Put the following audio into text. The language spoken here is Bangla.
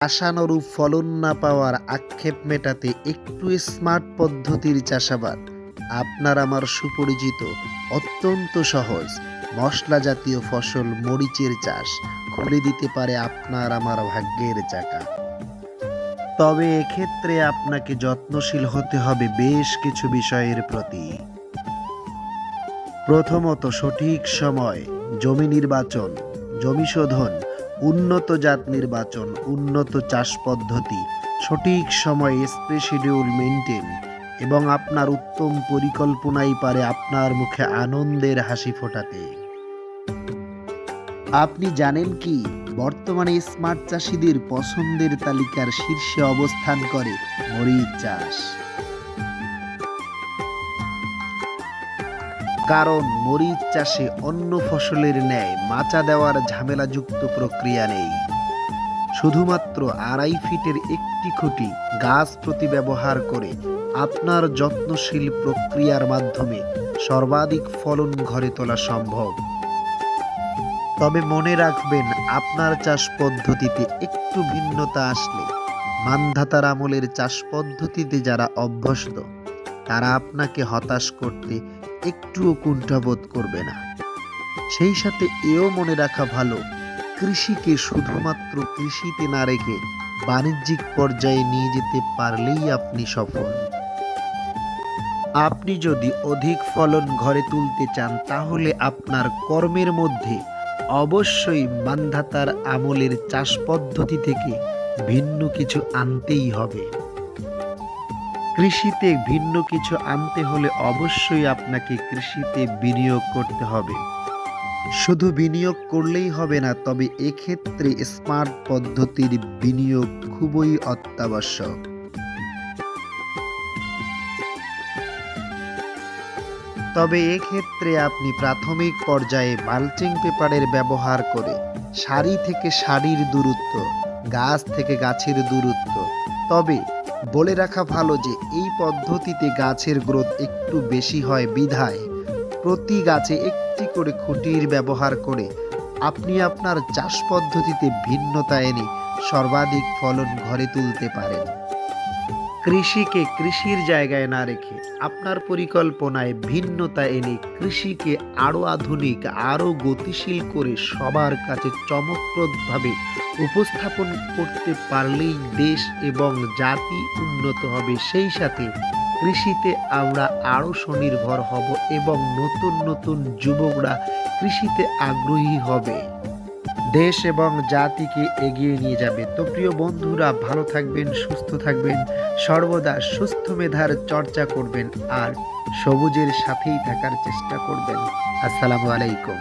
আশানুরূপ ফলন না পাওয়ার আক্ষেপ মেটাতে একটু স্মার্ট পদ্ধতির চাষাবাদ আপনার আমার সুপরিচিত অত্যন্ত সহজ মশলা জাতীয় ফসল মরিচের চাষ খুলে দিতে পারে আপনার আমার ভাগ্যের চাকা। তবে এক্ষেত্রে আপনাকে যত্নশীল হতে হবে বেশ কিছু বিষয়ের প্রতি। প্রথমত, সঠিক সময় জমি নির্বাচন, জমি শোধন, উন্নত জাত নির্বাচন, উন্নত চাষ পদ্ধতি, সঠিক সময়ে স্প্রে শিডিউল মেনটেন এবং আপনার উত্তম পরিকল্পনাই পারে আপনার মুখে আনন্দের হাসি ফোটাতে। আপনি জানেন কি, বর্তমানে স্মার্ট চাষীদের পছন্দের তালিকার শীর্ষে অবস্থান করে মরিচ চাষ। কারণ মরিচ চাষে অন্য ফসলের ন্যায় মাচা দেওয়ার ঝামেলাযুক্ত প্রক্রিয়া নেই। শুধুমাত্র 2.5 ফিটের একটি খুঁটি গাছ প্রতি ব্যবহার করে আপনার যত্নশীল প্রক্রিয়ার মাধ্যমে সর্বাধিক ফলন ঘরে তোলা সম্ভব। তবে মনে রাখবেন, আপনার চাষ পদ্ধতিতে একটু ভিন্নতা আসলে মানধাতার আমলের চাষ পদ্ধতিতে যারা অভ্যস্ত তারা আপনাকে হতাশ করতে একটুও কুণ্ঠাবোধ করবে না। সেই সাথে এও মনে রাখা ভালো, কৃষিকে শুধুমাত্র কৃষিতে না রেখে বাণিজ্যিক পর্যায়ে নিয়ে যেতে পারলেই আপনি সফল। আপনি যদি অধিক ফলন ঘরে তুলতে চান তাহলে আপনার কর্মের মধ্যে অবশ্যই মানধাতার আমলের চাষ পদ্ধতি থেকে ভিন্ন কিছু আনতেই হবে। কৃষিতে ভিন্ন কিছু আনতে হলে অবশ্যই আপনাকে কৃষিতে বিনিয়োগ করতে হবে। শুধু বিনিয়োগ করলেই হবে না, তবে এক্ষেত্রে স্মার্ট পদ্ধতির বিনিয়োগ খুবই অত্যাবশ্যক। তবে এক্ষেত্রে আপনি প্রাথমিক পর্যায়ে মালচিং পেপারের ব্যবহার করে সারি থেকে সারির দূরত্ব, গাছ থেকে গাছের দূরত্ব, তবে বলে রাখা ভালো যে এই পদ্ধতিতে গাছের গ্রোথ একটু বেশি হয় বিধায় প্রতি গাছে একটি করে খুঁটির ব্যবহার করে আপনি আপনার চাষ পদ্ধতিতে ভিন্নতা এনে সর্বাধিক ফলন ঘরে তুলতে পারেন। কৃষিকে কৃষির জায়গায় না রেখে আপনার পরিকল্পনায় ভিন্নতা এনে কৃষিকে আরও আধুনিক, আরও গতিশীল করে সবার কাছে চমকপ্রদভাবে উপস্থাপন করতে পারলেই দেশ এবং জাতি উন্নত হবে। সেই সাথে কৃষিতে আমরা আরও স্বনির্ভর হব এবং নতুন নতুন যুবকরা কৃষিতে আগ্রহী হবে, দেশ এবং জাতিকে এগিয়ে নিয়ে যাবে। তো প্রিয় বন্ধুরা, ভালো থাকবেন, সুস্থ থাকবেন, সর্বদা সুস্থ মেধার চর্চা করবেন আর সবুজের সাথেই থাকার চেষ্টা করবেন। আসসালামু আলাইকুম।